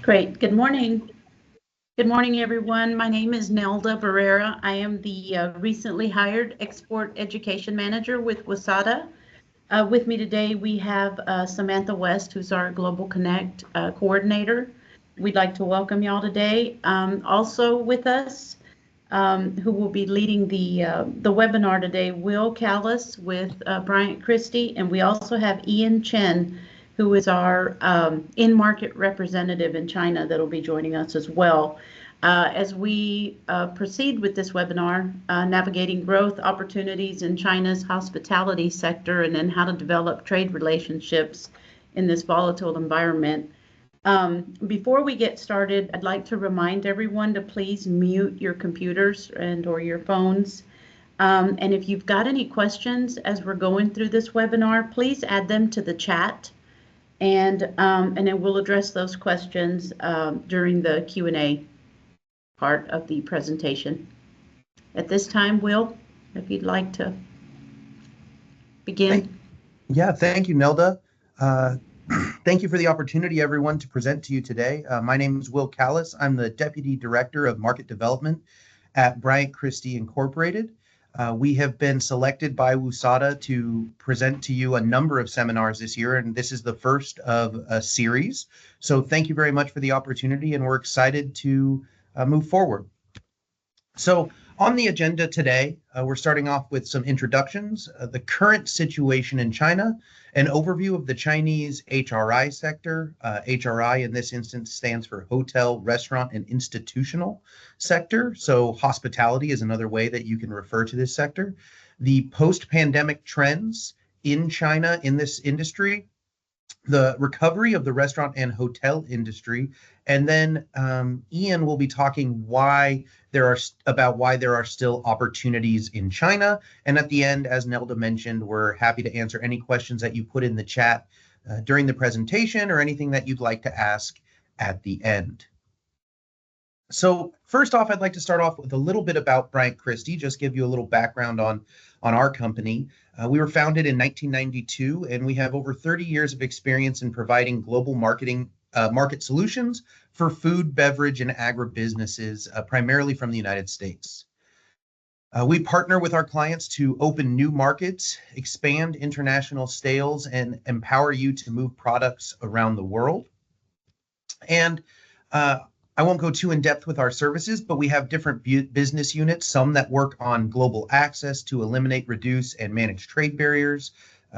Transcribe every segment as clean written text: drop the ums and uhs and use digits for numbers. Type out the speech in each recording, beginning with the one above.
Great. Good morning. Good morning, everyone. My name is Nelda Barrera. I am the recently hired Export Education Manager with WSADA. With me today, we have Samantha West, who's our Global Connect Coordinator. We'd like to welcome y'all today. Also with us, who will be leading the webinar today, Will Callis with Bryant Christie, and we also have Ian Chen, who is our in-market representative in China that'll be joining us as well. As we proceed with this webinar, navigating growth opportunities in China's hospitality sector and then how to develop trade relationships in this volatile environment. Before we get started, I'd like to remind everyone to please mute your computers and or your phones. And if you've got any questions as we're going through this webinar, please add them to the chat. And then we'll address those questions during the Q&A part of the presentation. At this time, Will, if you'd like to begin. Thank you, Nelda. Thank you for the opportunity, everyone, to present to you today. My name is Will Callis. I'm the Deputy Director of Market Development at Bryant Christie Incorporated. We have been selected by WSADA to present to you a number of seminars this year, and this is the first of a series. So thank you very much for the opportunity, and we're excited to move forward. So on the agenda today, we're starting off with some introductions, the current situation in China, an overview of the Chinese HRI sector. HRI in this instance stands for Hotel, Restaurant, and Institutional Sector. So hospitality is another way that you can refer to this sector. The post-pandemic trends in China in this industry, the recovery of the restaurant and hotel industry, and then Ian will be talking why there are still opportunities in China. And at the end, as Nelda mentioned, we're happy to answer any questions that you put in the chat during the presentation or anything that you'd like to ask at the end. So first off, I'd like to start off with a little bit about Bryant Christie, just give you a little background on our company. We were founded in 1992, and we have over 30 years of experience in providing global market solutions for food, beverage, and agribusinesses, primarily from the United States. We partner with our clients to open new markets, expand international sales, and empower you to move products around the world. And I won't go too in depth with our services, but we have different business units, some that work on global access to eliminate, reduce, and manage trade barriers.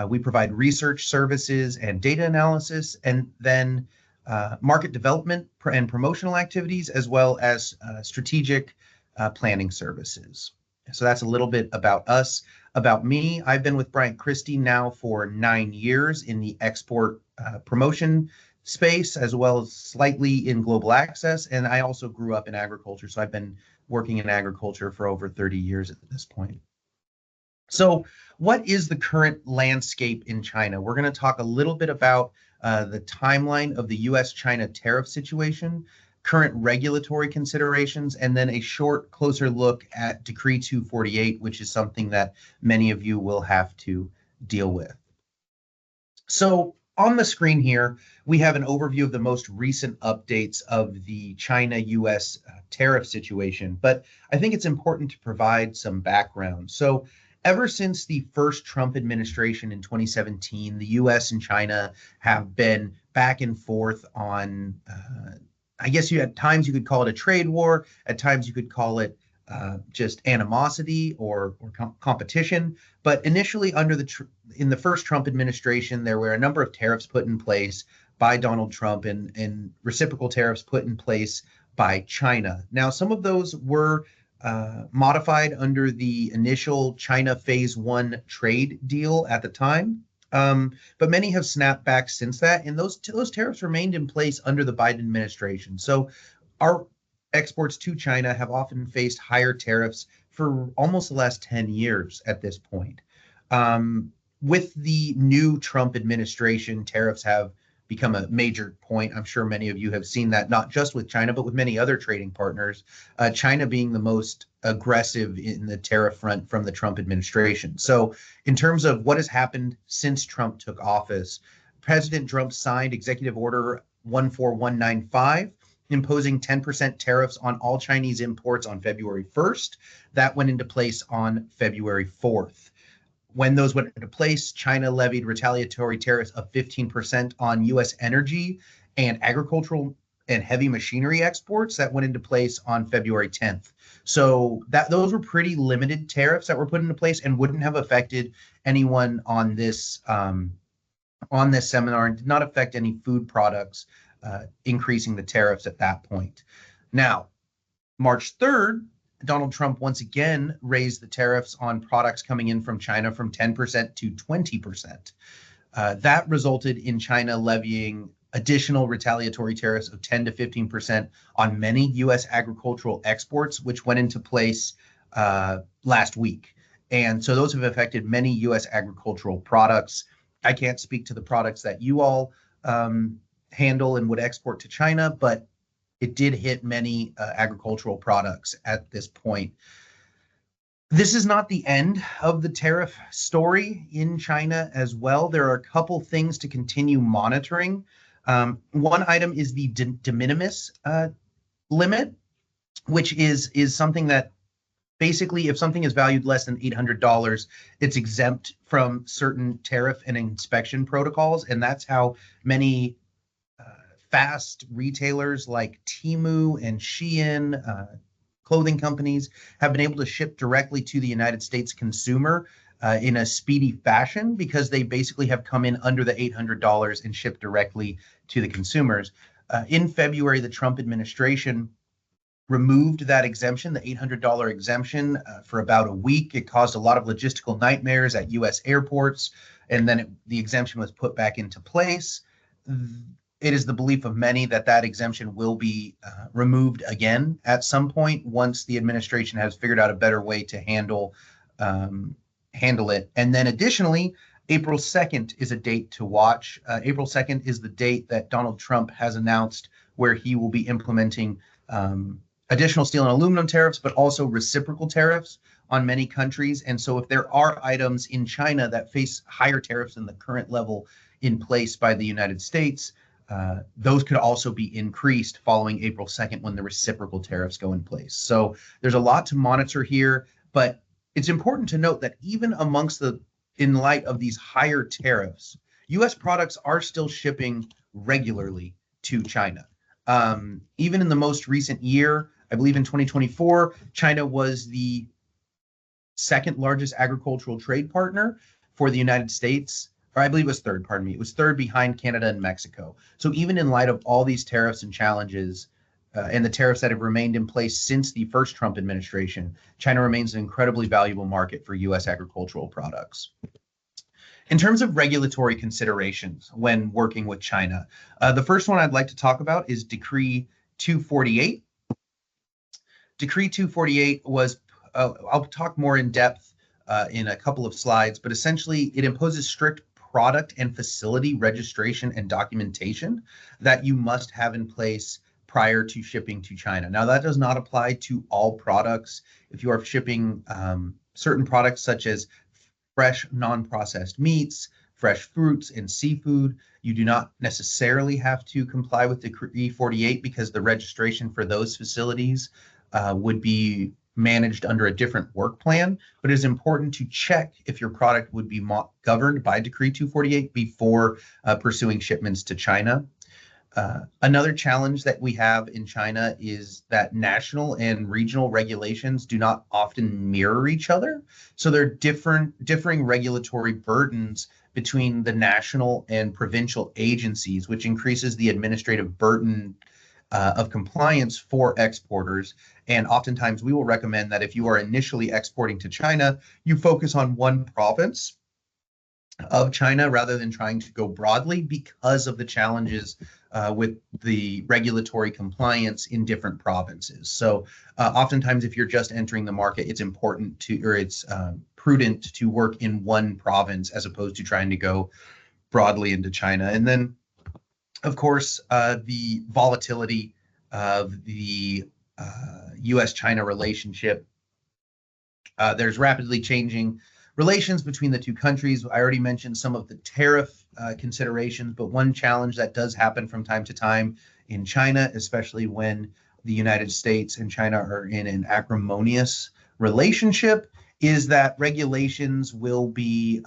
We provide research services and data analysis, and then market development and promotional activities, as well as strategic planning services. So that's a little bit about us. About me, I've been with Bryant Christie now for 9 years in the export promotion space, as well as slightly in global access. And I also grew up in agriculture, so I've been working in agriculture for over 30 years at this point. So what is the current landscape in China? We're going to talk a little bit about the timeline of the US-China tariff situation, current regulatory considerations, and then a short, closer look at Decree 248, which is something that many of you will have to deal with. So on the screen here, we have an overview of the most recent updates of the China-US tariff situation, but I think it's important to provide some background. So ever since the first Trump administration in 2017, the US and China have been back and forth on, I guess at times you could call it a trade war, at times you could call it just animosity or competition. But initially, in the first Trump administration, there were a number of tariffs put in place by Donald Trump and reciprocal tariffs put in place by China. Now, some of those were modified under the initial China Phase 1 trade deal at the time. But many have snapped back since that, and those tariffs remained in place under the Biden administration. So our exports to China have often faced higher tariffs for almost the last 10 years at this point. With the new Trump administration, tariffs have become a major point. I'm sure many of you have seen that, not just with China, but with many other trading partners, China being the most aggressive in the tariff front from the Trump administration. So in terms of what has happened since Trump took office, President Trump signed Executive Order 14195, imposing 10% tariffs on all Chinese imports on February 1st. That went into place on February 4th. When those went into place, China levied retaliatory tariffs of 15% on U.S. energy and agricultural and heavy machinery exports. That went into place on February 10th. So those were pretty limited tariffs that were put into place and wouldn't have affected anyone on this seminar, and did not affect any food products, increasing the tariffs at that point. Now, March 3rd, Donald Trump once again raised the tariffs on products coming in from China from 10% to 20%. That resulted in China levying additional retaliatory tariffs of 10 to 15% on many U.S. agricultural exports, which went into place last week. And so those have affected many U.S. agricultural products. I can't speak to the products that you all handle and would export to China, but it did hit many agricultural products at this point. This is not the end of the tariff story in China as well. There are a couple things to continue monitoring. One item is the de minimis limit, which is something that basically, if something is valued less than $800, it's exempt from certain tariff and inspection protocols. And that's how many fast retailers like Temu and Shein, clothing companies, have been able to ship directly to the United States consumer in a speedy fashion, because they basically have come in under the $800 and shipped directly to the consumers. In February, the Trump administration removed that exemption, the $800 exemption, for about a week. It caused a lot of logistical nightmares at U.S. airports, and then the exemption was put back into place. It is the belief of many that that exemption will be removed again at some point once the administration has figured out a better way to handle it. And then additionally, April 2nd is a date to watch. April 2nd is the date that Donald Trump has announced where he will be implementing additional steel and aluminum tariffs, but also reciprocal tariffs on many countries. And so if there are items in China that face higher tariffs than the current level in place by the United States, those could also be increased following April 2nd when the reciprocal tariffs go in place. So there's a lot to monitor here, but it's important to note that even in light of these higher tariffs, U.S. products are still shipping regularly to China. Even in the most recent year, I believe in 2024, China was the second largest agricultural trade partner for the United States, or I believe it was third, pardon me. It was third behind Canada and Mexico. So even in light of all these tariffs and challenges, and the tariffs that have remained in place since the first Trump administration, China remains an incredibly valuable market for U.S. agricultural products. In terms of regulatory considerations when working with China, the first one I'd like to talk about is Decree 248. Decree 248 was, I'll talk more in depth in a couple of slides, but essentially it imposes strict product and facility registration and documentation that you must have in place prior to shipping to China. Now, that does not apply to all products. If you are shipping certain products such as fresh, non-processed meats, fresh fruits, and seafood, you do not necessarily have to comply with Decree 48 because the registration for those facilities would be managed under a different work plan. But it is important to check if your product would be governed by Decree 248 before pursuing shipments to China. Another challenge that we have in China is that national and regional regulations do not often mirror each other. So there are differing regulatory burdens between the national and provincial agencies, which increases the administrative burden of compliance for exporters. And oftentimes we will recommend that if you are initially exporting to China, you focus on one province of China rather than trying to go broadly because of the challenges with the regulatory compliance in different provinces. So oftentimes if you're just entering the market, it's important to, or it's prudent to work in one province as opposed to trying to go broadly into China. And then, of course, the volatility of the U.S.-China relationship. There's rapidly changing relations between the two countries. I already mentioned some of the tariff considerations, but one challenge that does happen from time to time in China, especially when the United States and China are in an acrimonious relationship, is that regulations will be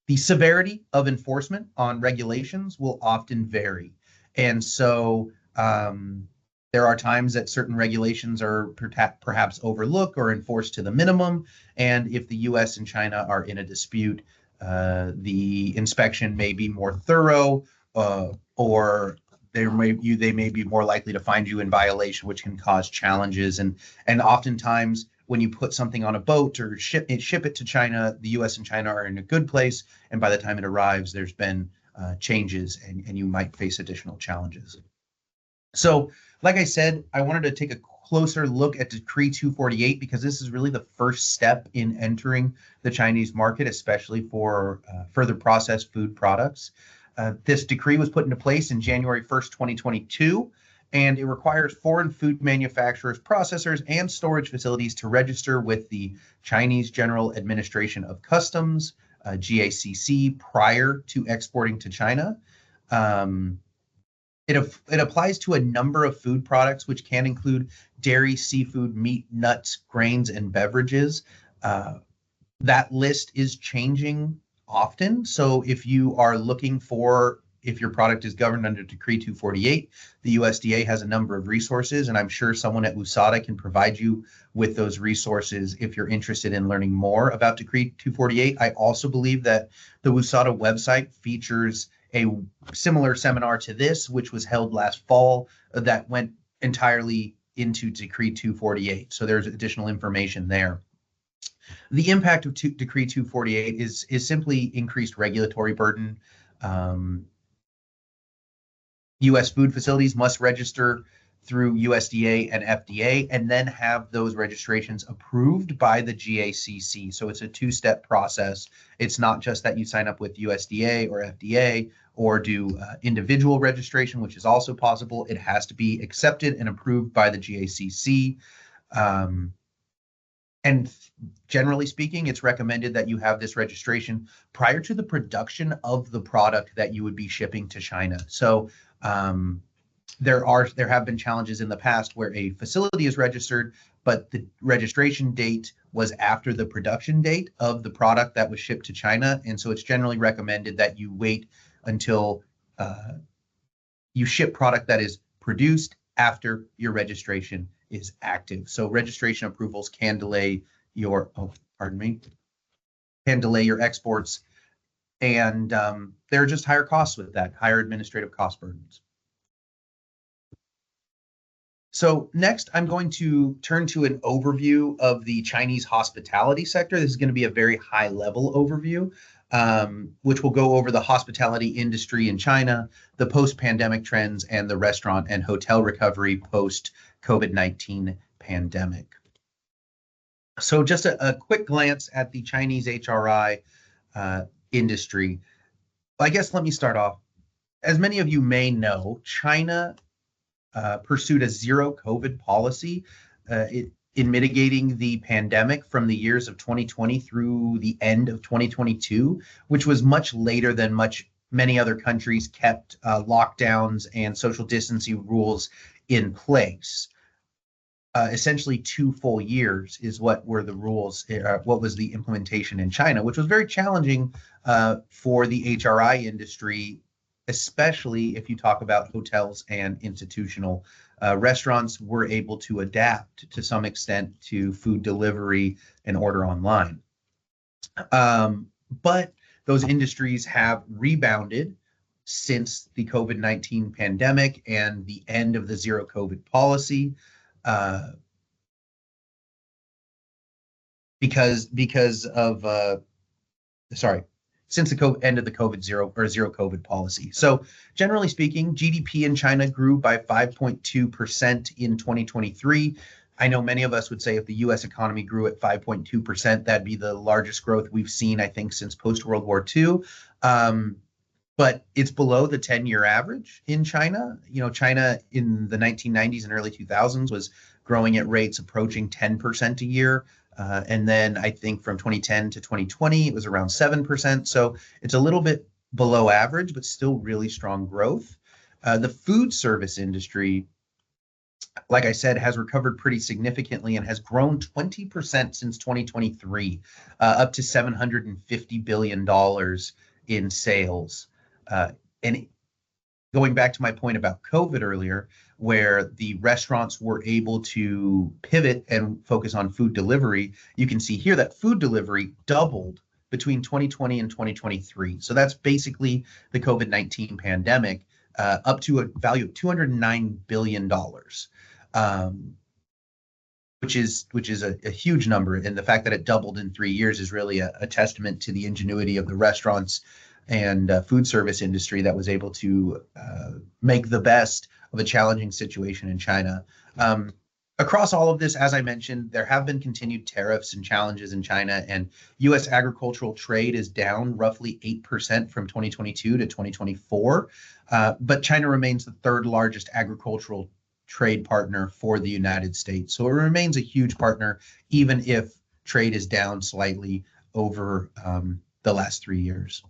the severity of enforcement on regulations will often vary. And so there are times that certain regulations are perhaps overlooked or enforced to the minimum. And if the US and China are in a dispute, the inspection may be more thorough, or they may be more likely to find you in violation, which can cause challenges. And oftentimes when you put something on a boat or ship it to China, the US and China are in a good place. And by the time it arrives, there's been changes, and you might face additional challenges. So, like I said, I wanted to take a closer look at Decree 248 because this is really the first step in entering the Chinese market, especially for further processed food products. This decree was put into place in January 1st, 2022, and it requires foreign food manufacturers, processors, and storage facilities to register with the Chinese General Administration of Customs, GACC, prior to exporting to China. It applies to a number of food products, which can include dairy, seafood, meat, nuts, grains, and beverages. That list is changing often. So if you are looking for if your product is governed under Decree 248, the USDA has a number of resources, and I'm sure someone at USADA can provide you with those resources if you're interested in learning more about Decree 248. I also believe that the USADA website features a similar seminar to this, which was held last fall, that went entirely into Decree 248. So there's additional information there. The impact of Decree 248 is simply increased regulatory burden. U.S. food facilities must register through USDA and FDA and then have those registrations approved by the GACC. So it's a two-step process. It's not just that you sign up with USDA or FDA or do individual registration, which is also possible. It has to be accepted and approved by the GACC. And generally speaking, it's recommended that you have this registration prior to the production of the product that you would be shipping to China. So there have been challenges in the past where a facility is registered, but the registration date was after the production date of the product that was shipped to China. And so it's generally recommended that you wait until you ship product that is produced after your registration is active. So registration approvals can delay your, can delay your exports. And there are just higher costs with that, higher administrative cost burdens. So next, I'm going to turn to an overview of the Chinese hospitality sector. This is going to be a very high-level overview, which will go over the hospitality industry in China, the post-pandemic trends, and the restaurant and hotel recovery post-COVID-19 pandemic. So just a quick glance at the Chinese HRI industry. I guess let me start off. As many of you may know, China pursued a zero COVID policy in mitigating the pandemic from the years of 2020 through the end of 2022, which was much later than many other countries kept lockdowns and social distancing rules in place. Essentially 2 full years is what were the rules, what was the implementation in China, which was very challenging for the HRI industry, especially if you talk about hotels and institutional restaurants were able to adapt to some extent to food delivery and order online. But those industries have rebounded since the COVID-19 pandemic and the end of the zero COVID policy. Since the end of the zero COVID policy. So generally speaking, GDP in China grew by 5.2% in 2023. I know many of us would say if the US economy grew at 5.2%, that'd be the largest growth we've seen, I think, since post-World War II. But it's below the 10-year average in China. You know, China in the 1990s and early 2000s was growing at rates approaching 10% a year. And then I think from 2010 to 2020, it was around 7%. So it's a little bit below average, but still really strong growth. The food service industry, like I said, has recovered pretty significantly and has grown 20% since 2023, up to $750 billion in sales. And going back to my point about COVID earlier, where the restaurants were able to pivot and focus on food delivery, you can see here that food delivery doubled between 2020 and 2023. So that's basically the COVID-19 pandemic, up to a value of $209 billion. Um, which is a huge number, and the fact that it doubled in 3 years is really a testament to the ingenuity of the restaurants and food service industry that was able to make the best of a challenging situation in China. Across all of this, as I mentioned, there have been continued tariffs and challenges in China, and U.S. agricultural trade is down roughly 8% from 2022 to 2024. But China remains the third largest agricultural trade partner for the United States. So it remains a huge partner, even if trade is down slightly over the last 3 years.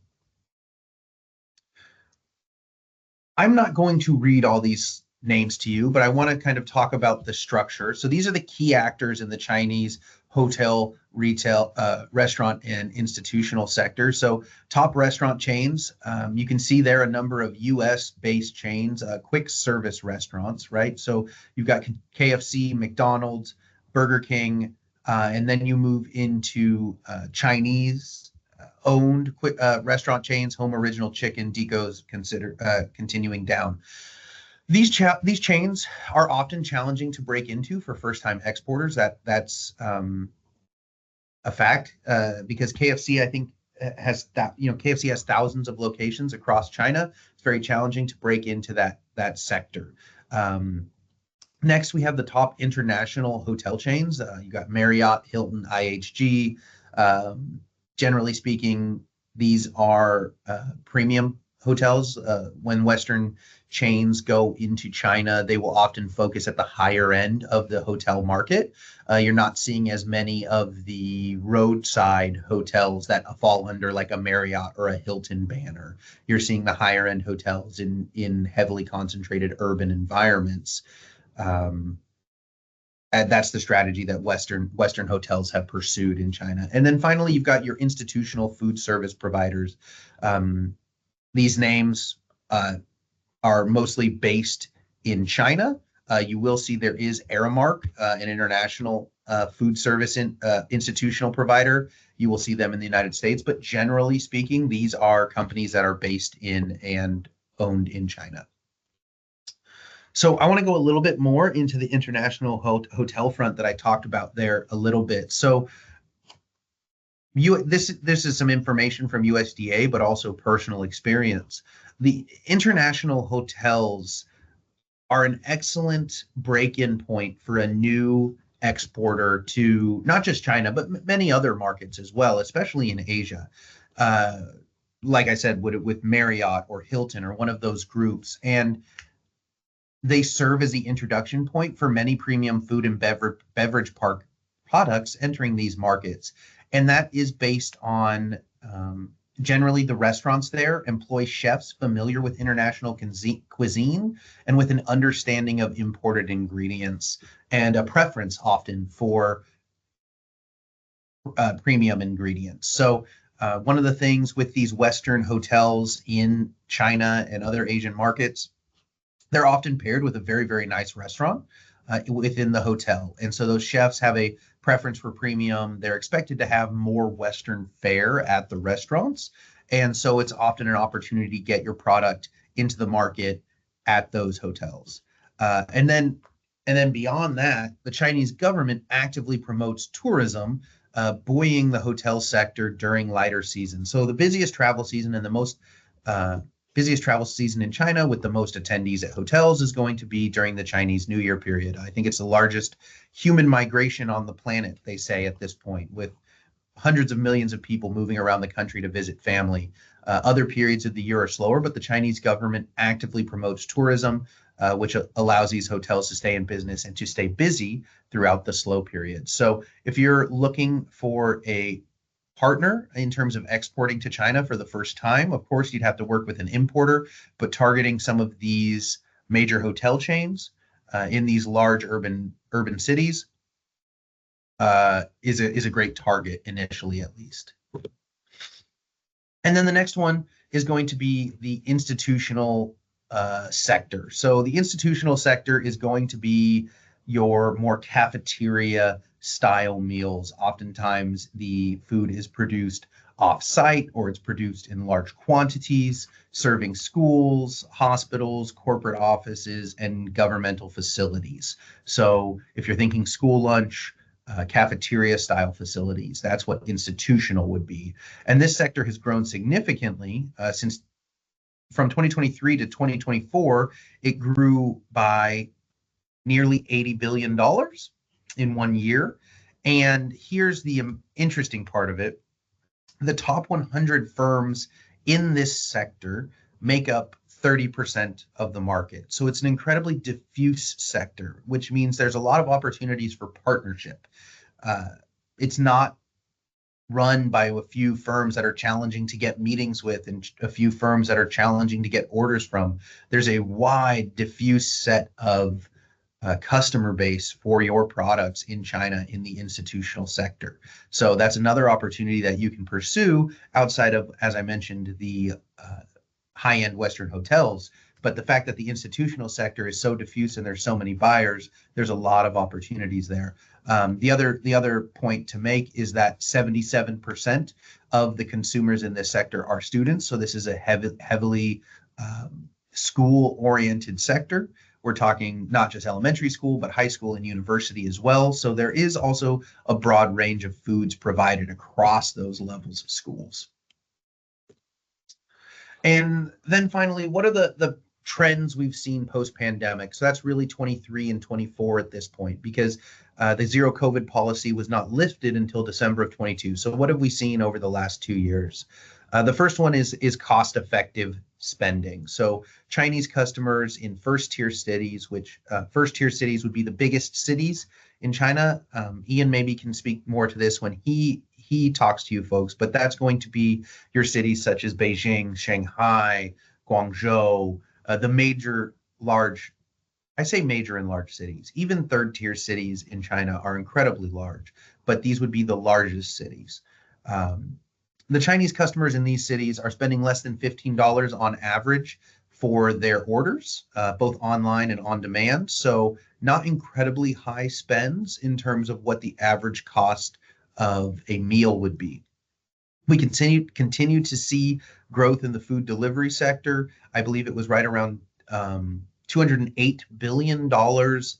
I'm not going to read all these names to you, but I want to kind of talk about the structure. So these are the key actors in the Chinese hotel, retail, restaurant, and institutional sector. So top restaurant chains, you can see there a number of US-based chains, quick service restaurants, right? So you've got KFC, McDonald's, Burger King, and then you move into Chinese owned quick restaurant chains, Home Original Chicken, Deco's continuing down. These chains are often challenging to break into for first-time exporters. That's a fact, because KFC, I think, has that, KFC has thousands of locations across China. It's very challenging to break into that sector. Next, we have the top international hotel chains. You got Marriott, Hilton, IHG. Generally speaking, these are premium hotels. When Western chains go into China, they will often focus at the higher end of the hotel market. You're not seeing as many of the roadside hotels that fall under like a Marriott or a Hilton banner. You're seeing the higher end hotels in heavily concentrated urban environments. And that's the strategy that Western hotels have pursued in China. And then finally, you've got your institutional food service providers. These names are mostly based in China. You will see there is Aramark, an international food service institutional provider. You will see them in the United States, but generally speaking, these are companies that are based in and owned in China. So I want to go a little bit more into the international hotel front that I talked about there a little bit. So this is some information from USDA, but also personal experience. The international hotels are an excellent break-in point for a new exporter to not just China, but many other markets as well, especially in Asia. Like I said, with Marriott or Hilton or one of those groups. And they serve as the introduction point for many premium food and beverage park products entering these markets. And that is based on generally the restaurants there employ chefs familiar with international cuisine and with an understanding of imported ingredients and a preference often for premium ingredients. So one of the things with these Western hotels in China and other Asian markets, they're often paired with a very, very nice restaurant within the hotel. And so those chefs have a preference for premium. They're expected to have more Western fare at the restaurants. And so it's often an opportunity to get your product into the market at those hotels. And then beyond that, the Chinese government actively promotes tourism, buoying the hotel sector during lighter season. So the busiest travel season and the most busiest travel season in China with the most attendees at hotels is going to be during the Chinese New Year period. I think it's the largest human migration on the planet, they say at this point, with hundreds of millions of people moving around the country to visit family. Other periods of the year are slower, but the Chinese government actively promotes tourism which allows these hotels to stay in business and to stay busy throughout the slow period. So if you're looking for a partner in terms of exporting to China for the first time, of course, you'd have to work with an importer, but targeting some of these major hotel chains in these large urban cities is a great target initially, at least. And then the next one is going to be the institutional sector. So the institutional sector is going to be your more cafeteria style meals. Oftentimes the food is produced off-site or it's produced in large quantities, serving schools, hospitals, corporate offices, and governmental facilities. So if you're thinking school lunch, cafeteria style facilities, that's what institutional would be. And this sector has grown significantly since from 2023 to 2024. It grew by nearly $80 billion in 1 year. And here's the interesting part of it. The top 100 firms in this sector make up 30% of the market. So it's an incredibly diffuse sector, which means there's a lot of opportunities for partnership. It's not run by a few firms that are challenging to get meetings with and a few firms that are challenging to get orders from. There's a wide, diffuse set of customer base for your products in China in the institutional sector. So that's another opportunity that you can pursue outside of, as I mentioned, the high-end Western hotels. But the fact that the institutional sector is so diffuse and there's so many buyers, there's a lot of opportunities there. The other point to make is that 77% of the consumers in this sector are students. So this is a heavily school-oriented sector. We're talking not just elementary school, but high school and university as well. So there is also a broad range of foods provided across those levels of schools. And then finally, what are the trends we've seen post-pandemic? So that's really 23 and 24 at this point, because the zero COVID policy was not lifted until December of 22. So what have we seen over the last 2 years? The first one is cost-effective spending. So Chinese customers in first-tier cities, which first-tier cities would be the biggest cities in China. Ian maybe can speak more to this when he talks to you folks, but that's going to be your cities such as Beijing, Shanghai, Guangzhou, the major large, I say major and large cities. Even third-tier cities in China are incredibly large, but these would be the largest cities. The Chinese customers in these cities are spending less than $15 on average for their orders, both online and on demand. So not incredibly high spends in terms of what the average cost of a meal would be. We continue to see growth in the food delivery sector. I believe it was right around $208 billion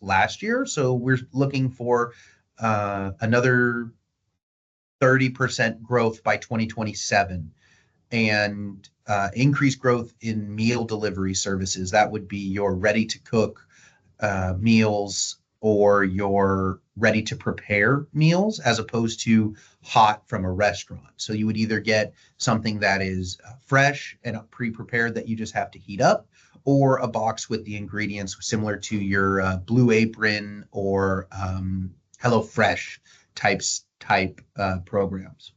last year. So we're looking for another 30% growth by 2027, and increased growth in meal delivery services. That would be your ready to cook meals or your ready to prepare meals as opposed to hot from a restaurant. So you would either get something that is fresh and pre-prepared that you just have to heat up, or a box with the ingredients similar to your Blue Apron or HelloFresh type programs.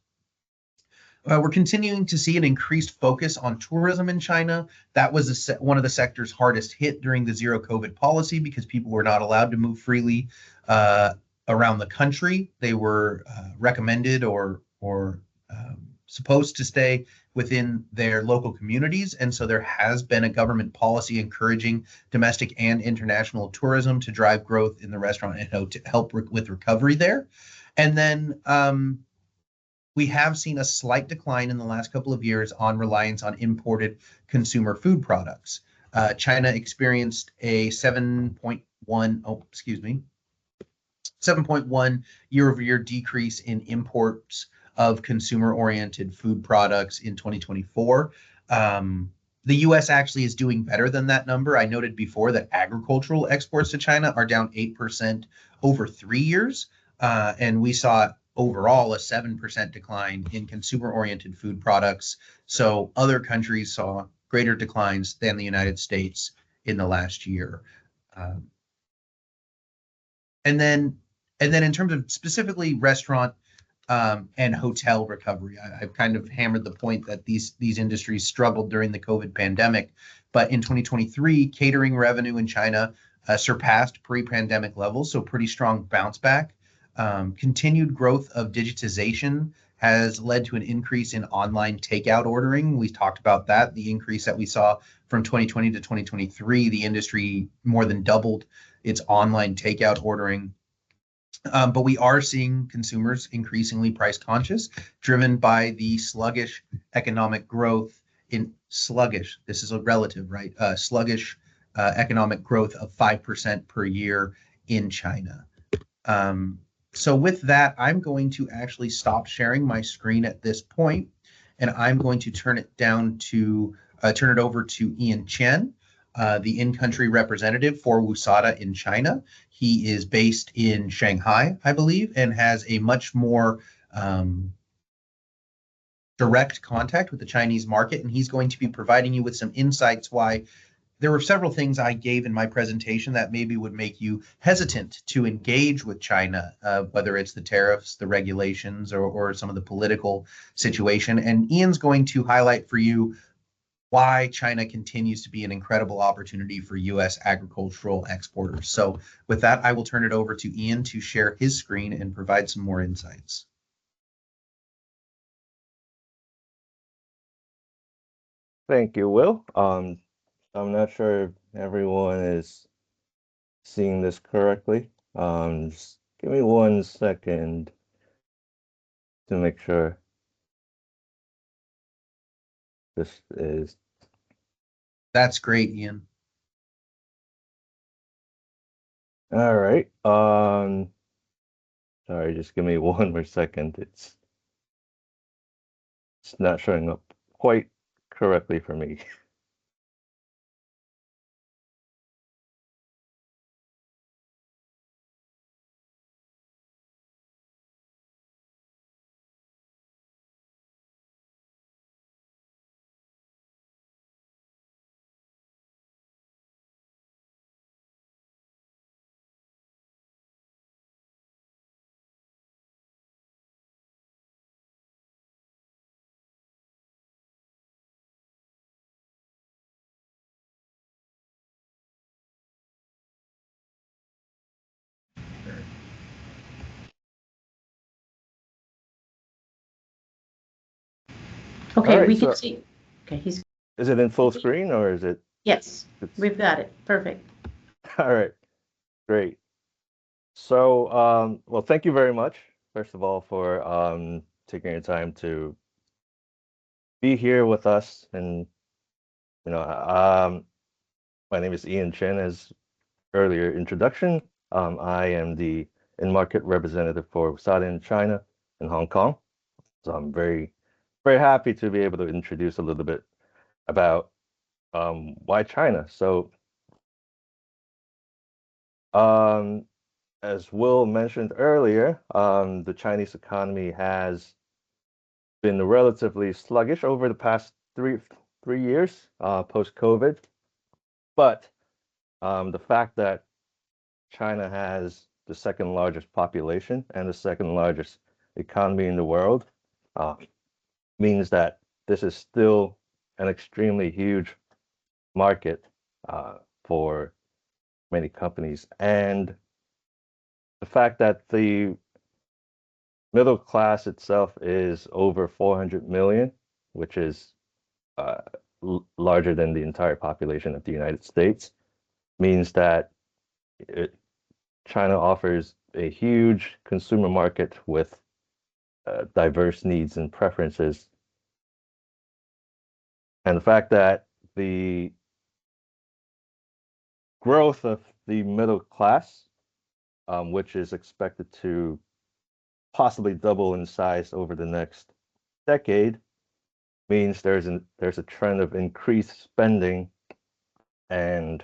We're continuing to see an increased focus on tourism in China. That was one of the sectors hardest hit during the zero COVID policy because people were not allowed to move freely around the country. They were recommended or supposed to stay within their local communities. And so there has been a government policy encouraging domestic and international tourism to drive growth in the restaurant and to help with recovery there. And then we have seen a slight decline in the last couple of years on reliance on imported consumer food products. China experienced a 7.1 year-over-year decrease in imports of consumer-oriented food products in 2024. The U.S. actually is doing better than that number. I noted before that agricultural exports to China are down 8% over 3 years, and we saw overall a 7% decline in consumer-oriented food products. So other countries saw greater declines than the United States in the last year. Um, and then in terms of specifically restaurant and hotel recovery, I've kind of hammered the point that these industries struggled during the COVID pandemic, but in 2023, catering revenue in China surpassed pre-pandemic levels, so pretty strong bounce back. Continued growth of digitization has led to an increase in online takeout ordering. We talked about that, the increase that we saw from 2020 to 2023. The industry more than doubled its online takeout ordering. But we are seeing consumers increasingly price conscious, driven by the sluggish economic growth in sluggish. This is a relative, right? Sluggish economic growth of 5% per year in China. So with that, I'm going to actually stop sharing my screen at this point, and I'm going to turn it over to Ian Chen, the in-country representative for WUSADA in China. He is based in Shanghai, I believe, and has a much more direct contact with the Chinese market, and he's going to be providing you with some insights why there were several things I gave in my presentation that maybe would make you hesitant to engage with China, whether it's the tariffs, the regulations, or some of the political situation. And Ian's going to highlight for you why China continues to be an incredible opportunity for U.S. agricultural exporters. So with that, I will turn it over to Ian to share his screen and provide some more insights. Thank you, Will. I'm not sure if everyone is seeing this correctly. Just give me 1 second to make sure this is. That's great, Ian. All right. Sorry, just give me 1 more second. It's not showing up quite correctly for me. Okay, right, we can so see. Okay, he's. is it in full screen or is it? Yes, It's we've got it. Perfect. all right, great. So, well, thank you very much, first of all, for taking your time to be here with us. And my name is Ian Chen, as earlier introduction. I am the in-market representative for WUSADA in China and Hong Kong. So I'm very, very happy to be able to introduce a little bit about why China. So, as Will mentioned earlier, the Chinese economy has been relatively sluggish over the past three years post-COVID. But the fact that China has the second largest population and the second largest economy in the world uh, means that this is still an extremely huge market for many companies. And the fact that the middle class itself is over 400 million, which is uh, larger than the entire population of the United States, means that China offers a huge consumer market with diverse needs and preferences. And the fact that the growth of the middle class, which is expected to possibly double in size over the next decade, means there's a trend of increased spending and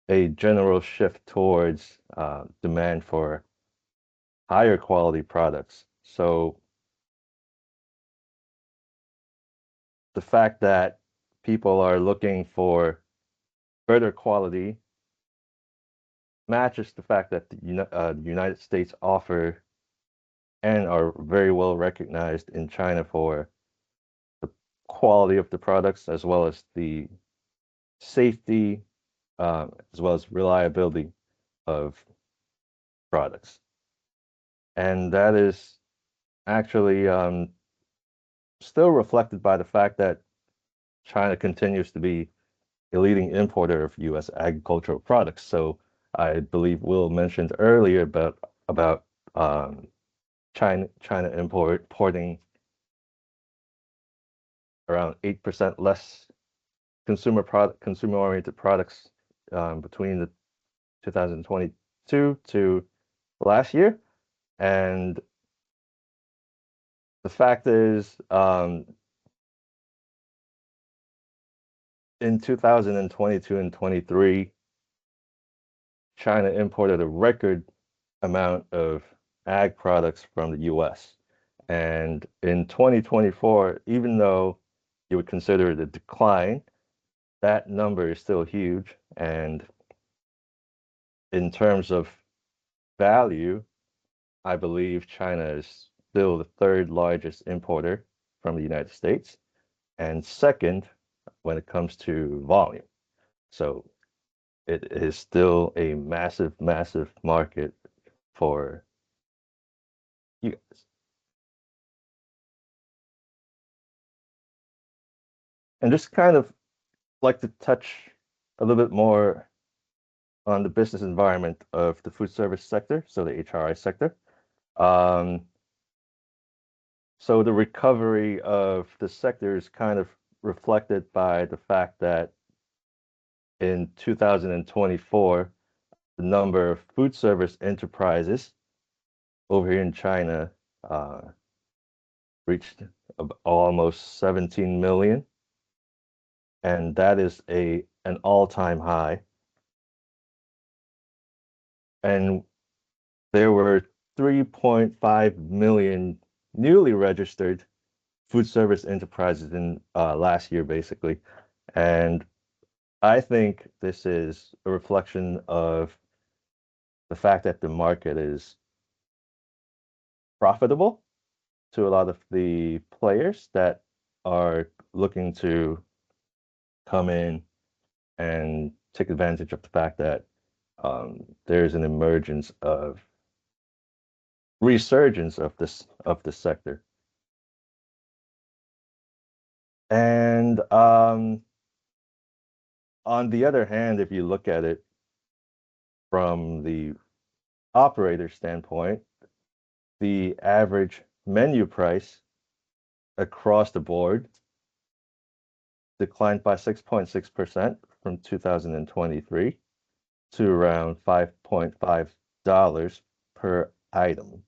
a general shift towards demand for higher quality products. So the fact that people are looking for better quality matches the fact that the United States offer and are very well recognized in China for the quality of the products as well as the safety, as well as reliability of products. And that is actually still reflected by the fact that China continues to be a leading importer of U.S. agricultural products. So I believe Will mentioned earlier about China importing around 8% less consumer oriented products between the 2022 to last year. And the fact is, in 2022 and 23, China imported a record amount of ag products from the US. And in 2024, even though you would consider it a decline, that number is still huge. And in terms of value, I believe China is still the third largest importer from the United States and second when it comes to volume. So it is still a massive, massive market for you guys. And just kind of like to touch a little bit more on the business environment of the food service sector, so the HRI sector. Um, so the recovery of the sector is kind of reflected by the fact that in 2024, the number of food service enterprises over here in China reached almost 17 million, and that is an all-time high. And there were 3.5 million newly registered food service enterprises in last year, basically. And I think this is a reflection of the fact that the market is profitable to a lot of the players that are looking to come in and take advantage of the fact that there's an emergence of resurgence of this sector. And on the other hand, if you look at it from the operator standpoint, the average menu price across the board declined by 6.6% from 2023 to around $5.5 per item.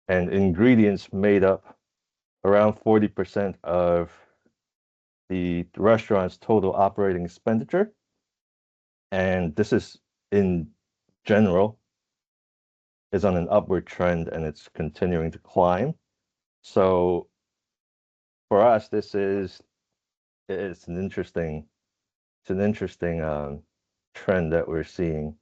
And ingredients made up around 40% of the restaurant's total operating expenditure. And this is in general is on an upward trend and it's continuing to climb. So for us, it's an interesting trend that we're seeing.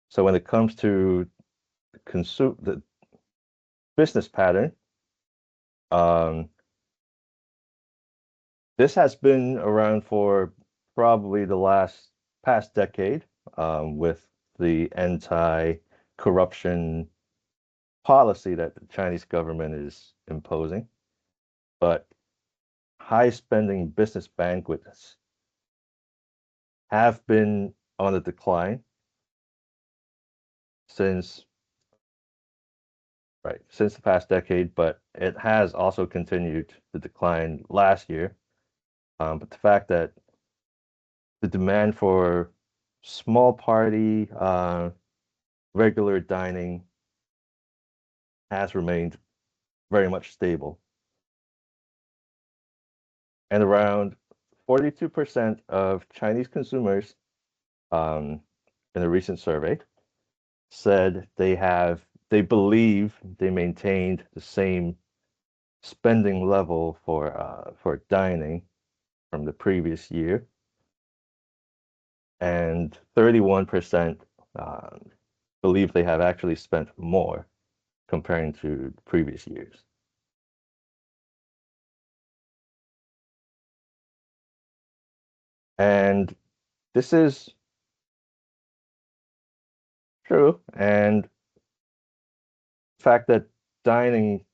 So when it comes to the business pattern, this has been around for probably the past decade, with the anti-corruption policy that the Chinese government is imposing. But high-spending business banquets have been on the decline since the past decade, but it has also continued to decline last year. But the fact that the demand for small party, regular dining has remained very much stable. And around 42% of Chinese consumers, in a recent survey, said they believe they maintained the same spending level for dining from the previous year, and 31% believe they have actually spent more comparing to previous years. And this is true, and the fact that dining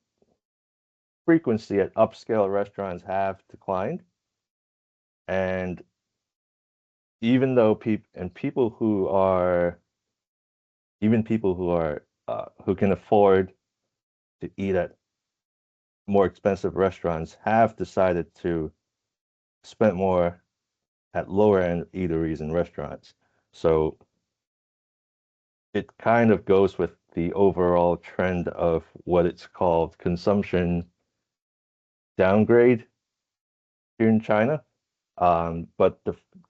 frequency at upscale restaurants have declined, and even though people who are who can afford to eat at more expensive restaurants have decided to spend more at lower end eateries and restaurants. So it kind of goes with the overall trend of what it's called consumption downgrade here in China. But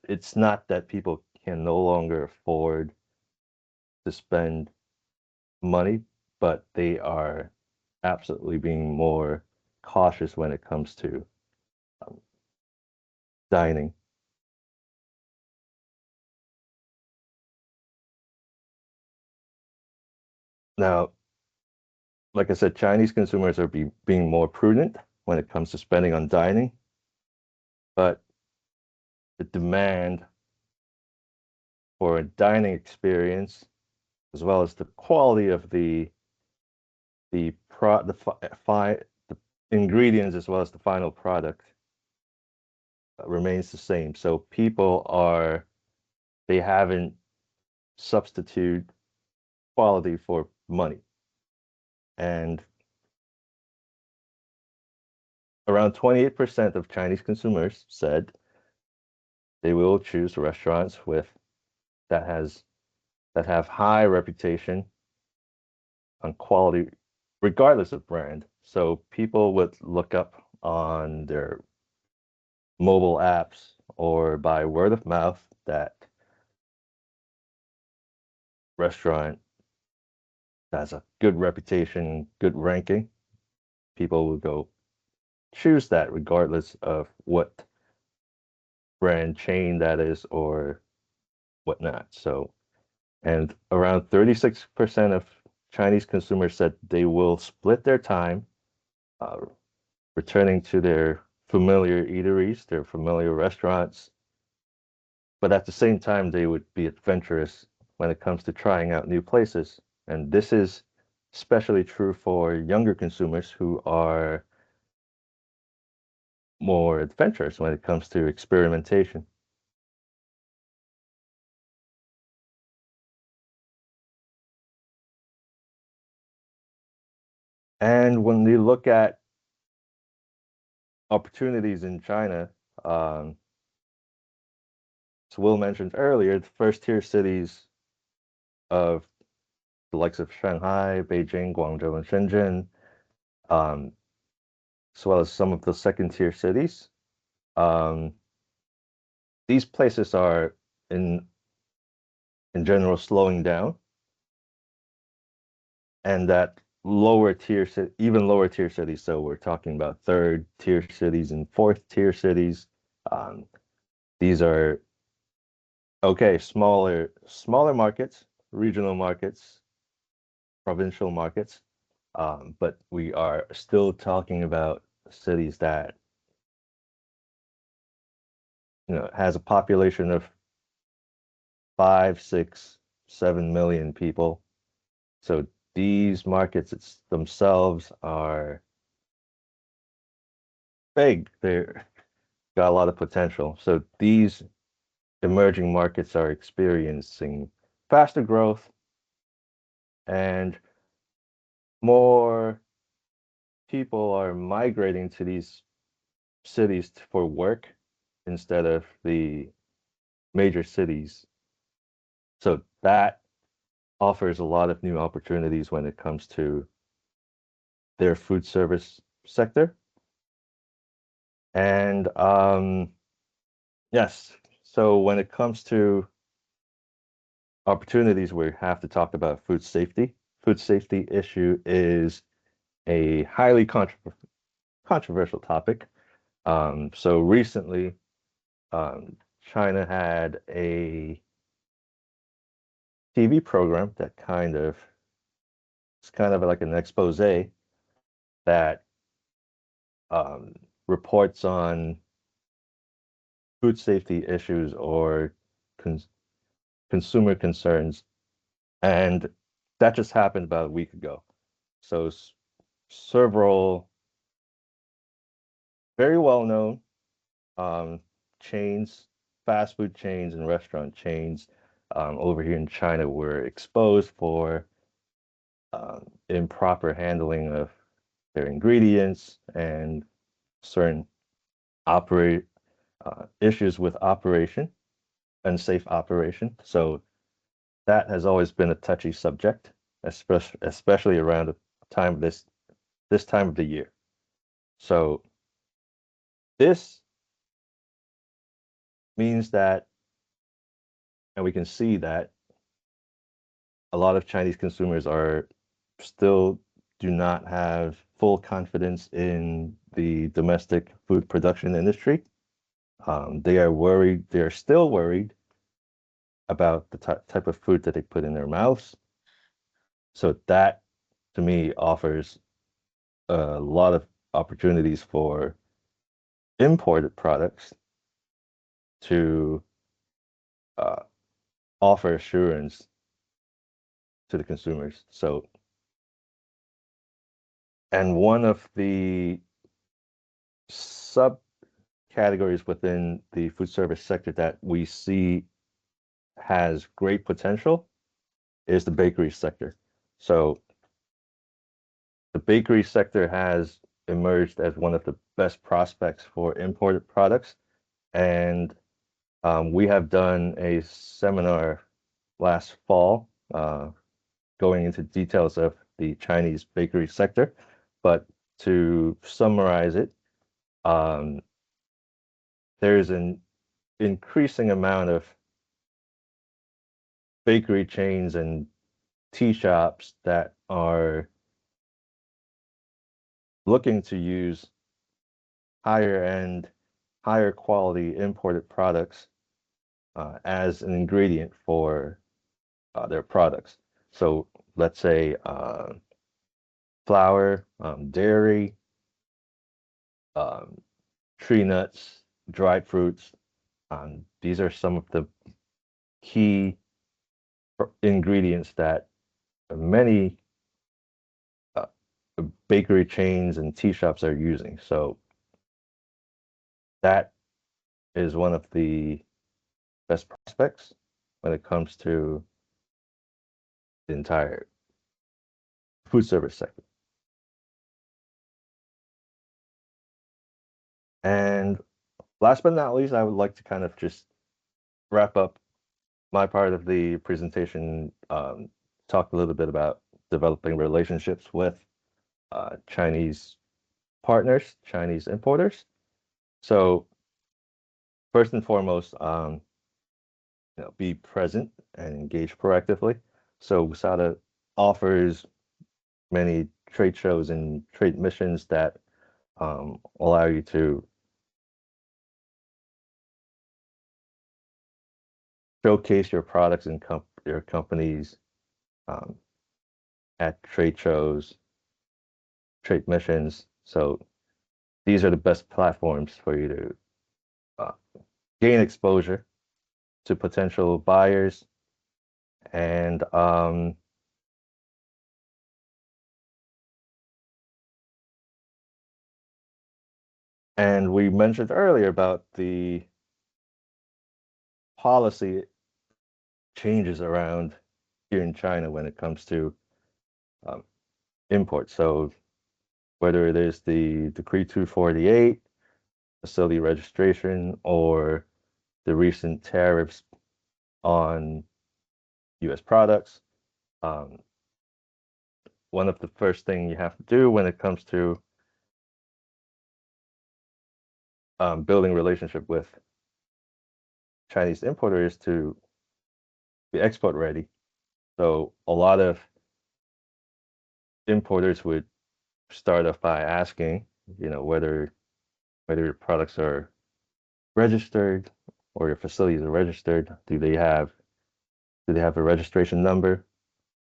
it's not that people can no longer afford to spend money, but they are absolutely being more cautious when it comes to um, dining. Now, like I said, Chinese consumers are being more prudent when it comes to spending on dining, but the demand for a dining experience, as well as the quality of the ingredients as well as the final product remains the same. So they haven't substitute quality for money. And around 28% of Chinese consumers said they will choose restaurants that has that have high reputation on quality, regardless of brand. So people would look up on their mobile apps or by word of mouth that restaurant has a good reputation, good ranking. People will go choose that regardless of what brand chain that is or whatnot. So, and around 36% of Chinese consumers said they will split their time uh, returning to their familiar eateries, their familiar restaurants, but at the same time, they would be adventurous when it comes to trying out new places. And this is especially true for younger consumers who are more adventurous when it comes to experimentation. And when we look at opportunities in China, um, as Will mentioned earlier, the first tier cities of the likes of Shanghai, Beijing, Guangzhou, and Shenzhen, um, as well as some of the second tier cities, um, these places are in in general slowing down, and that even lower tier cities. So we're talking about third tier cities and fourth tier cities. Um, these are okay, smaller markets, regional markets, provincial markets, but we are still talking about cities that has a population of 5, 6, 7 million people. So these markets themselves are big. They're got a lot of potential. So these emerging markets are experiencing faster growth and more people are migrating to these cities for work instead of the major cities. So that offers a lot of new opportunities when it comes to their food service sector. And yes, so when it comes to opportunities, we have to talk about food safety. Food safety issue is a highly controversial topic. So recently, China had a TV program that it's kind of like an expose that um, reports on food safety issues or cons consumer concerns, and that just happened about a week ago. So several very well-known um, chains, fast food chains and restaurant chains over here in China were exposed for improper handling of their ingredients and certain operate issues with operation, unsafe operation. So that has always been a touchy subject, especially around the time of this time of the year. So this means that, and we can see that a lot of Chinese consumers are still do not have full confidence in the domestic food production industry. They are worried. They are still worried about the type of food that they put in their mouths. So that, to me, offers a lot of opportunities for imported products to uh, offer assurance to the consumers. So, and one of the subcategories within the food service sector that we see has great potential is the bakery sector. So the bakery sector has emerged as one of the best prospects for imported products. And we have done a seminar last fall going into details of the Chinese bakery sector. But to summarize it, um, there's an increasing amount of bakery chains and tea shops that are looking to use higher end, higher quality imported products as an ingredient for their products. So let's say flour, dairy, um, tree nuts, dried fruits. These are some of the key ingredients that many uh, bakery chains and tea shops are using. So that is one of the best prospects when it comes to the entire food service sector. And last but not least, I would like to kind of just wrap up my part of the presentation, talk a little bit about developing relationships with Chinese partners, Chinese importers. So first and foremost, be present and engage proactively. So USADA offers many trade shows and trade missions that allow you to showcase your products and your companies um, at trade shows, trade missions. So these are the best platforms for you to uh, gain exposure to potential buyers and we mentioned earlier about the policy changes around here in China when it comes to um, imports. So whether it is the Decree 248, facility registration, or the recent tariffs on U.S. products, um, one of the first things you have to do when it comes to building relationship with Chinese importers is to be export ready. So a lot of importers would start off by asking, whether your products are registered or your facilities are registered. Do they have a registration number?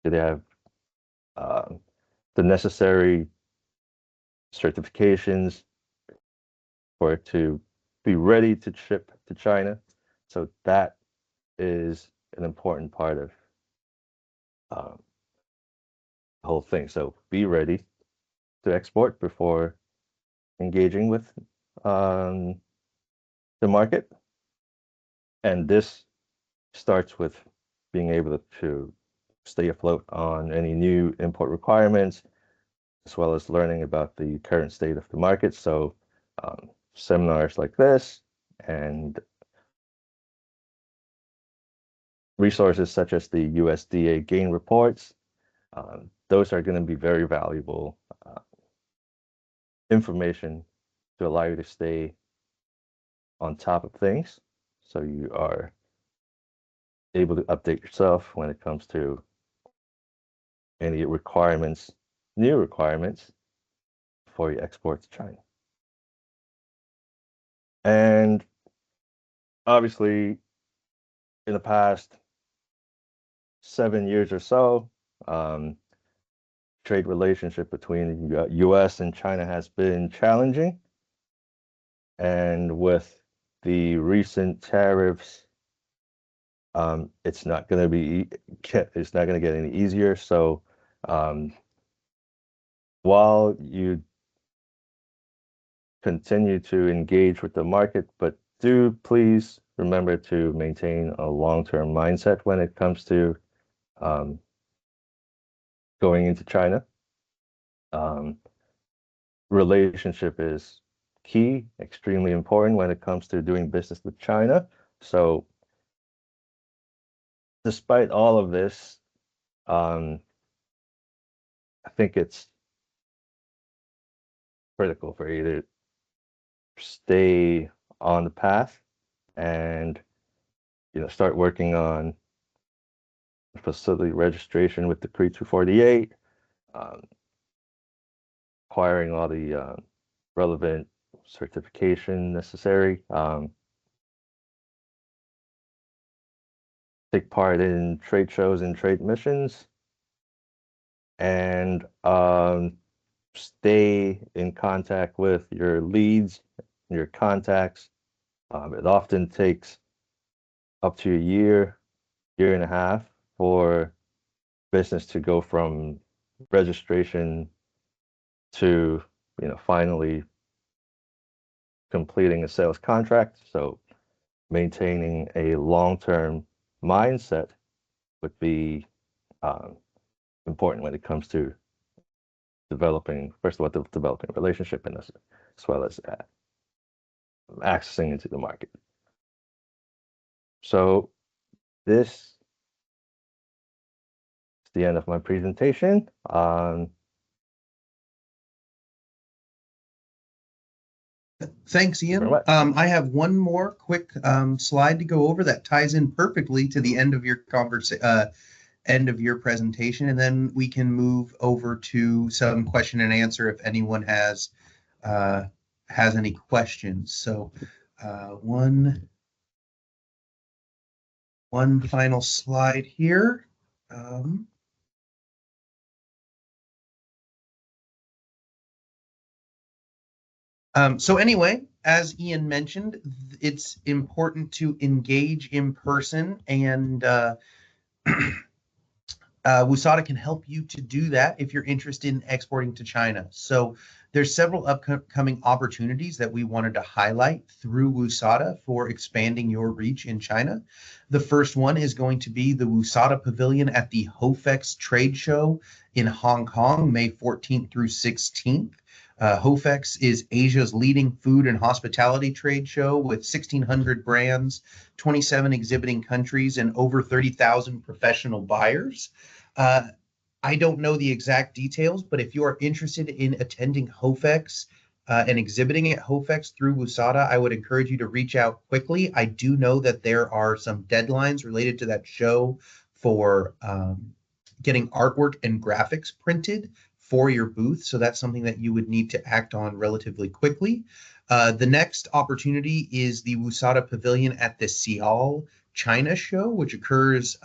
Do they have the necessary certifications for it to be ready to ship to China? So that is an important part of um, the whole thing. So be ready to export before engaging with um, the market. And this starts with being able to stay afloat on any new import requirements, as well as learning about the current state of the market. So seminars like this and resources such as the USDA gain reports, those are going to be very valuable information to allow you to stay on top of things. So you are able to update yourself when it comes to any requirements, new requirements before you export to China. And obviously, in the past 7 years or so, trade relationship between the U.S. and China has been challenging. And with the recent tariffs, it's not going to get any easier. So while you continue to engage with the market, but do please remember to maintain a long-term mindset when it comes to going into China. Relationship is key, extremely important when it comes to doing business with China. So despite all of this, I think it's critical for you to stay on the path and start working on facility registration with Decree 248, acquiring all the relevant certification necessary, take part in trade shows and trade missions, and stay in contact with your leads, your contacts. It often takes up to a year and a half for business to go from registration to finally completing a sales contract. So maintaining a long-term mindset would be important when it comes to developing, first of all, developing a relationship, and as well as accessing into the market. So this is the end of my presentation. Thanks, Ian. I have one more quick slide to go over that ties in perfectly to the end of your end of your presentation, and then we can move over to some question and answer if anyone has any questions. So one final slide here. So anyway, as Ian mentioned, it's important to engage in person, and WUSADA can help you to do that if you're interested in exporting to China. So there's several upcoming opportunities that we wanted to highlight through WUSADA for expanding your reach in China. The first one is going to be the WUSADA Pavilion at the HOFEX Trade Show in Hong Kong, May 14th through 16th. HOFEX is Asia's leading food and hospitality trade show with 1,600 brands, 27 exhibiting countries, and over 30,000 professional buyers. I don't know the exact details, but if you are interested in attending HOFEX and exhibiting at HOFEX through WUSADA, I would encourage you to reach out quickly. I do know that there are some deadlines related to that show for getting artwork and graphics printed for your booth. So that's something that you would need to act on relatively quickly. The next opportunity is the Wusada Pavilion at the Sial China show, which occurs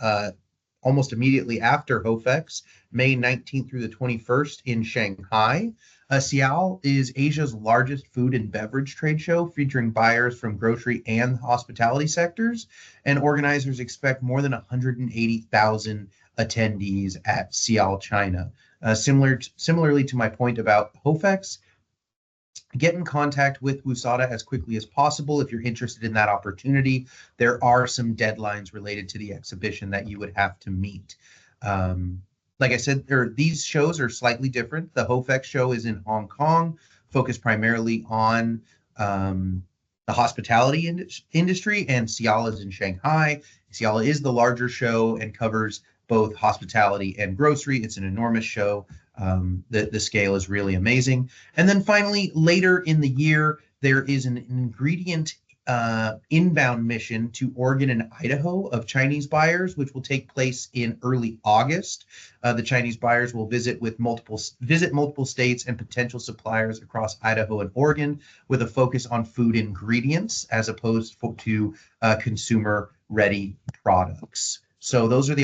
almost immediately after HOFEX, May 19th through the 21st in Shanghai. Sial is Asia's largest food and beverage trade show, featuring buyers from grocery and hospitality sectors, and organizers expect more than 180,000 attendees at Sial, China. Similarly to my point about HOFEX, get in contact with WUSADA as quickly as possible if you're interested in that opportunity. There are some deadlines related to the exhibition that you would have to meet. Like I said, these shows are slightly different. The HOFEX show is in Hong Kong, focused primarily on the hospitality industry, and Ciala is in Shanghai. Ciala is the larger show and covers both hospitality and grocery. It's an enormous show. The scale is really amazing. And then finally, later in the year, there is an ingredient inbound mission to Oregon and Idaho of Chinese buyers, which will take place in early August. The Chinese buyers will visit multiple states and potential suppliers across Idaho and Oregon, with a focus on food ingredients as opposed to consumer-ready products. So those are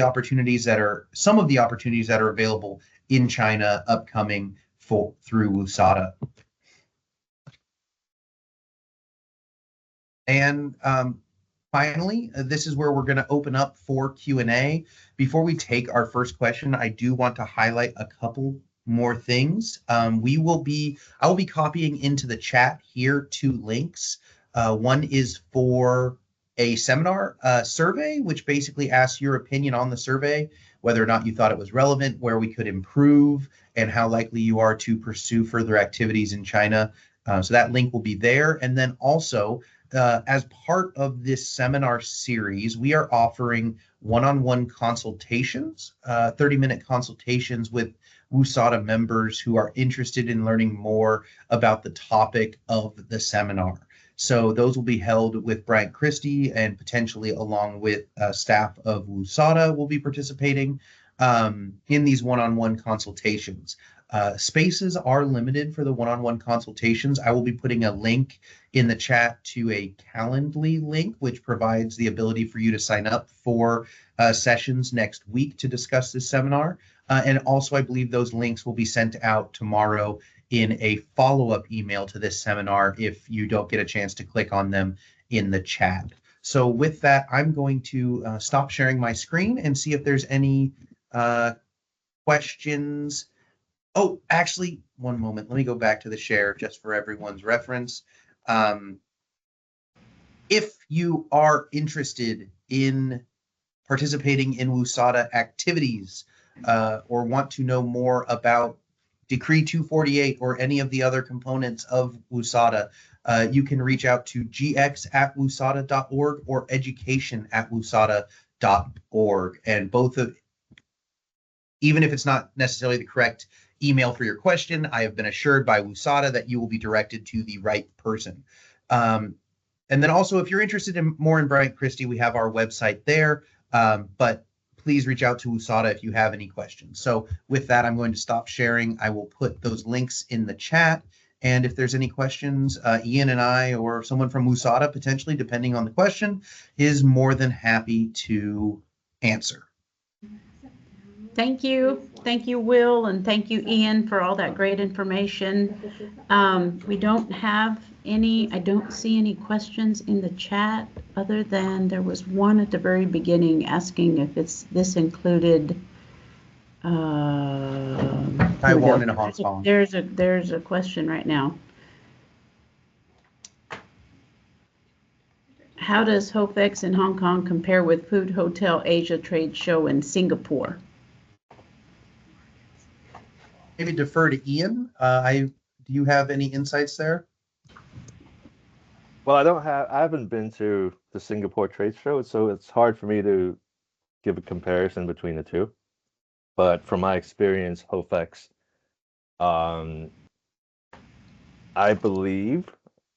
some of the opportunities that are available in China upcoming through WUSADA. And finally, this is where we're going to open up for Q&A. Before we take our first question, I do want to highlight a couple more things. I will be copying into the chat here 2 links. One is for a seminar survey, which basically asks your opinion on the survey, whether or not you thought it was relevant, where we could improve, and how likely you are to pursue further activities in China. So that link will be there. And then also, as part of this seminar series, we are offering one-on-one consultations, 30-minute consultations with WUSADA members who are interested in learning more about the topic of the seminar. So those will be held with Bryant Christie, and potentially along with staff of WUSADA will be participating in these one-on-one consultations. Spaces are limited for the one-on-one consultations. I will be putting a link in the chat to a Calendly link, which provides the ability for you to sign up for sessions next week to discuss this seminar. And also, I believe those links will be sent out tomorrow in a follow-up email to this seminar if you don't get a chance to click on them in the chat. So with that, I'm going to stop sharing my screen and see if there's any questions. Oh, actually, one moment. Let me go back to the share just for everyone's reference. If you are interested in participating in WUSADA activities or want to know more about Decree 248 or any of the other components of WUSADA, you can reach out to gx@wusada.org or education@wusada.org. And even if it's not necessarily the correct email for your question, I have been assured by WUSADA that you will be directed to the right person. And then also, if you're interested in more in Bryant Christie, we have our website there. But please reach out to WUSADA if you have any questions. So with that, I'm going to stop sharing. I will put those links in the chat. And if there's any questions, Ian and I, or someone from WUSADA, potentially, depending on the question, is more than happy to answer. Thank you. Thank you, Will, and thank you, Ian, for all that great information. We don't have I don't see any questions in the chat, other than there was one at the very beginning asking if this included Taiwan and Hong Kong. There's a question right now. How does HOFEX in Hong Kong compare with Food Hotel Asia Trade Show in Singapore? Maybe defer to Ian. Do you have any insights there? Well, I haven't been to the Singapore trade show, so it's hard for me to give a comparison between the two. But from my experience, HOFEX, I believe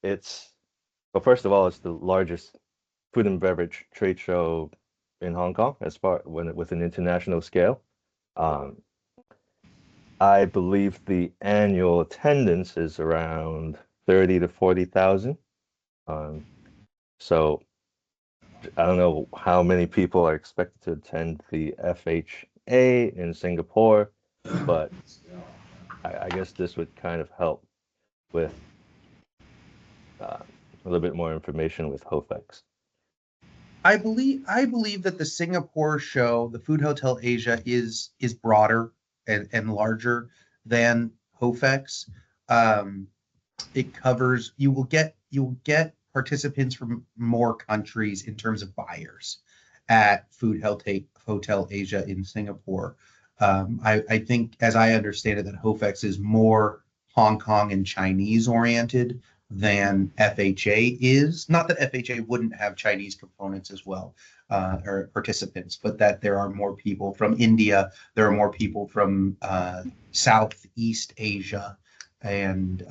well, first of all, it's the largest food and beverage trade show in Hong Kong with an international scale. I believe the annual attendance is around 30 to 40,000. So I don't know how many people are expected to attend the FHA in Singapore, but I guess this would kind of help with a little bit more information with HOFEX. I believe that the Singapore show, the Food Hotel Asia, is broader and larger than HOFEX. It covers, you will get participants from more countries in terms of buyers at Food Hotel Asia in Singapore. I think, as I understand it, that HOFEX is more Hong Kong and Chinese oriented than FHA is. Not that FHA wouldn't have Chinese components as well, or participants, but that there are more people from India, there are more people from Southeast Asia, and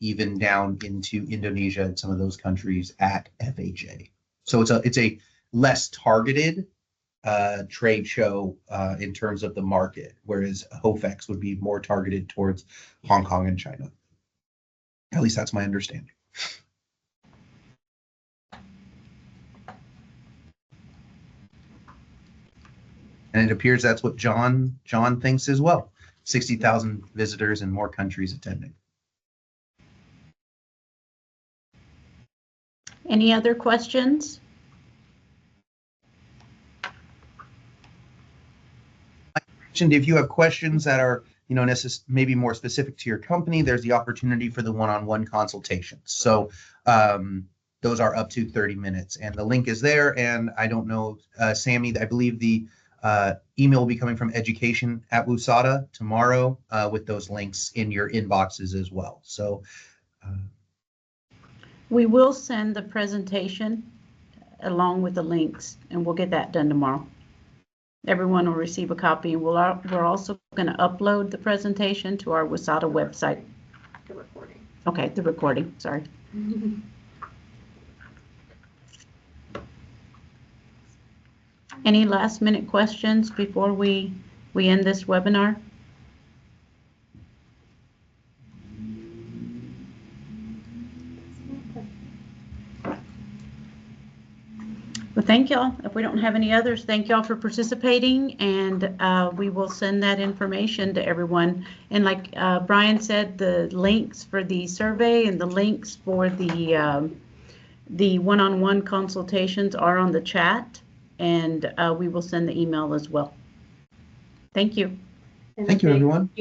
even down into Indonesia and some of those countries at FHA. So it's a less targeted trade show in terms of the market, whereas HOFEX would be more targeted towards Hong Kong and China. At least that's my understanding. And it appears that's what John thinks as well. 60,000 visitors and more countries attending. Any other questions? If you have questions that are, maybe more specific to your company, there's the opportunity for the one-on-one consultations. So those are up to 30 minutes, and the link is there. And I don't know, Sammy, I believe the email will be coming from education@WUSADA tomorrow with those links in your inboxes as well. So we will send the presentation along with the links, and we'll get that done tomorrow. Everyone will receive a copy. We're also going to upload the presentation to our WUSADA website. The recording. Okay, the recording, sorry. Any last minute questions before we end this webinar? Well, thank y'all. If we don't have any others, thank y'all for participating, and we will send that information to everyone. And like Brian said, the links for the survey and the links for the one-on-one consultations are on the chat, and we will send the email as well. Thank you. thank you, everyone.